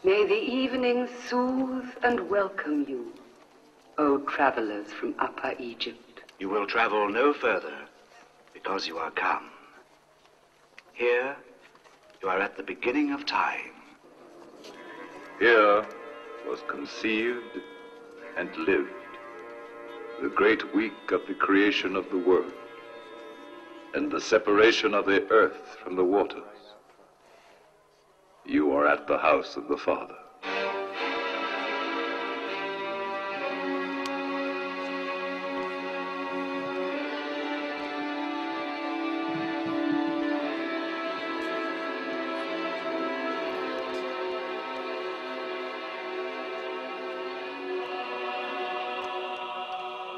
May the evening soothe and welcome you, O travelers from Upper Egypt. You will travel no further because you are come. Here, you are at the beginning of time. Here was conceived and lived the great week of the creation of the world and the separation of the earth from the waters. You are at the house of the Father.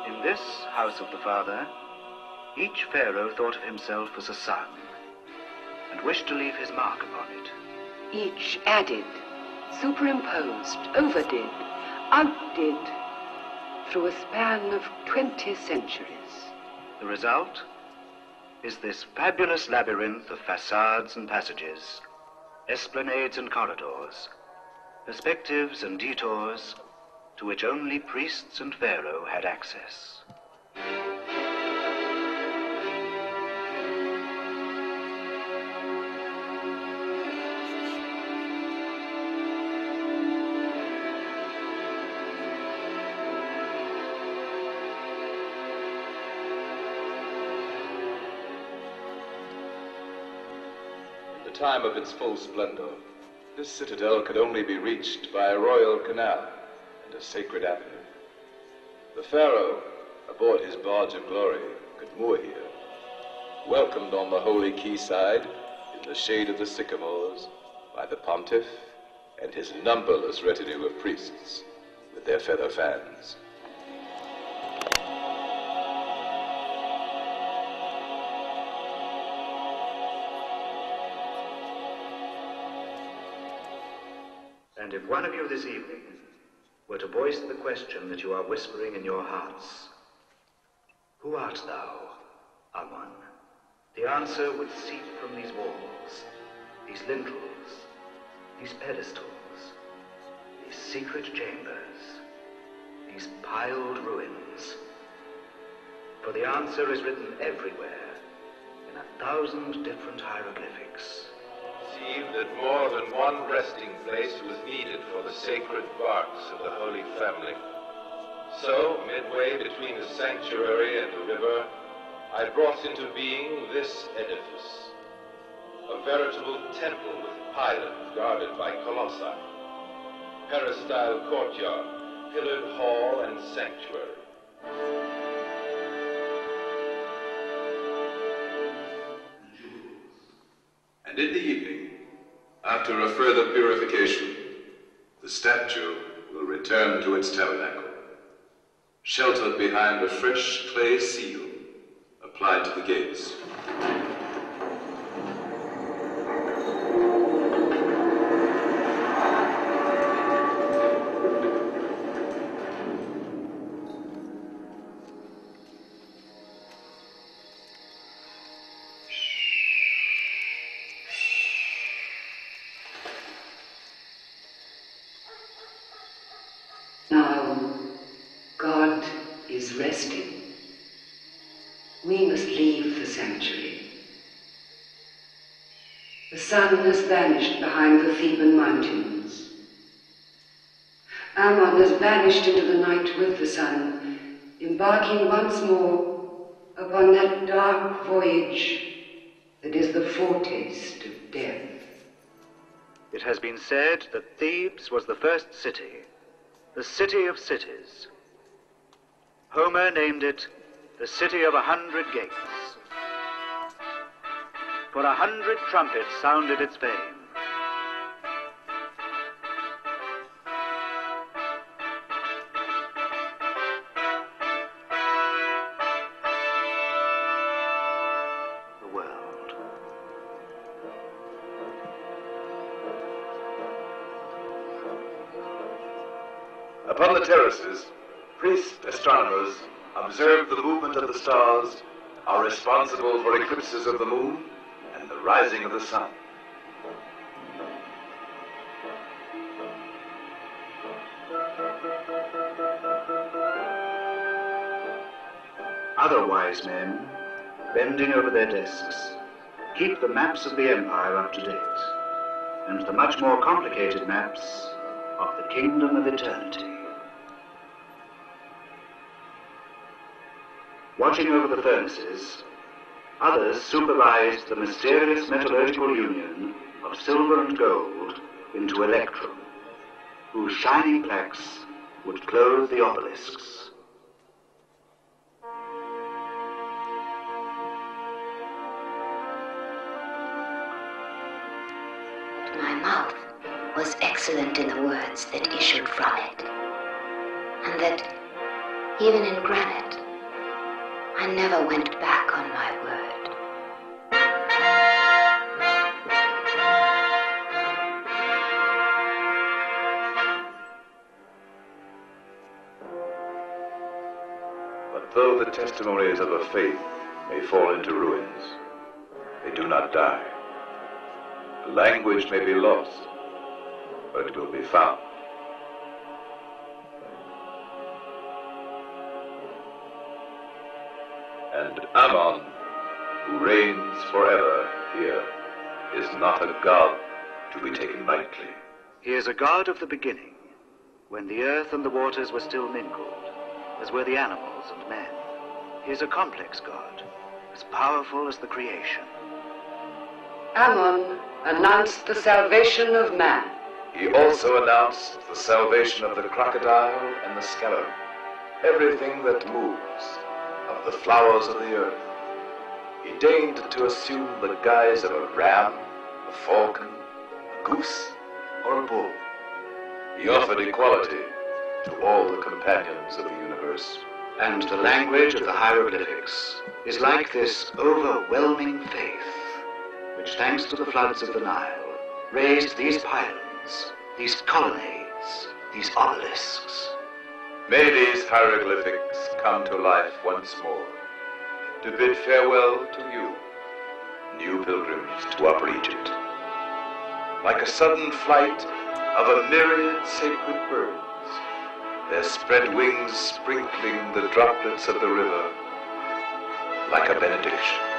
In this house of the Father, each Pharaoh thought of himself as a son and wished to leave his mark upon it. Each added, superimposed, overdid, outdid, through a span of 20 centuries. The result is this fabulous labyrinth of facades and passages, esplanades and corridors, perspectives and detours, to which only priests and Pharaoh had access. In the time of its full splendor, this citadel could only be reached by a royal canal and a sacred avenue. The Pharaoh, aboard his barge of glory, could moor here, welcomed on the holy quayside in the shade of the sycamores by the pontiff and his numberless retinue of priests with their feather fans. And if one of you this evening were to voice the question that you are whispering in your hearts, who art thou, Amun? The answer would seep from these walls, these lintels, these pedestals, these secret chambers, these piled ruins. For the answer is written everywhere in 1,000 different hieroglyphics. Seemed that more than one resting place was needed for the sacred barks of the Holy Family. So, midway between the sanctuary and the river, I brought into being this edifice, a veritable temple with pylons guarded by colossi, peristyle courtyard, pillared hall, and sanctuary. And in the evening, after a further purification, the statue will return to its tabernacle, sheltered behind a fresh clay seal applied to the gates. Now, God is resting. We must leave the sanctuary. The sun has vanished behind the Theban mountains. Ammon has vanished into the night with the sun, embarking once more upon that dark voyage that is the foretaste of death. It has been said that Thebes was the first city, the city of cities. Homer named it the city of 100 gates. For 100 trumpets sounded its fame. The world. Upon the terraces, priests, astronomers observe the movement of the stars, are responsible for eclipses of the moon and the rising of the sun. Other wise men, bending over their desks, keep the maps of the empire up to date, and the much more complicated maps of the kingdom of eternity. Watching over the furnaces, others supervised the mysterious metallurgical union of silver and gold into electrum, whose shining plaques would clothe the obelisks. My mouth was excellent in the words that issued from it, and that, even in granite, I never went back on my word. But though the testimonies of a faith may fall into ruins, they do not die. The language may be lost, but it will be found. And Ammon, who reigns forever here, is not a god to be taken lightly. He is a god of the beginning, when the earth and the waters were still mingled, as were the animals and men. He is a complex god, as powerful as the creation. Ammon announced the salvation of man. He also announced the salvation of the crocodile and the scarab, everything that moves, of the flowers of the earth. He deigned to assume the guise of a ram, a falcon, a goose, or a bull. He offered equality to all the companions of the universe. And the language of the hieroglyphics is like this overwhelming faith, which, thanks to the floods of the Nile, raised these pylons, these colonnades, these obelisks. May these hieroglyphics come to life once more, to bid farewell to you, new pilgrims to Upper Egypt. Like a sudden flight of a myriad sacred birds, their spread wings sprinkling the droplets of the river like a benediction.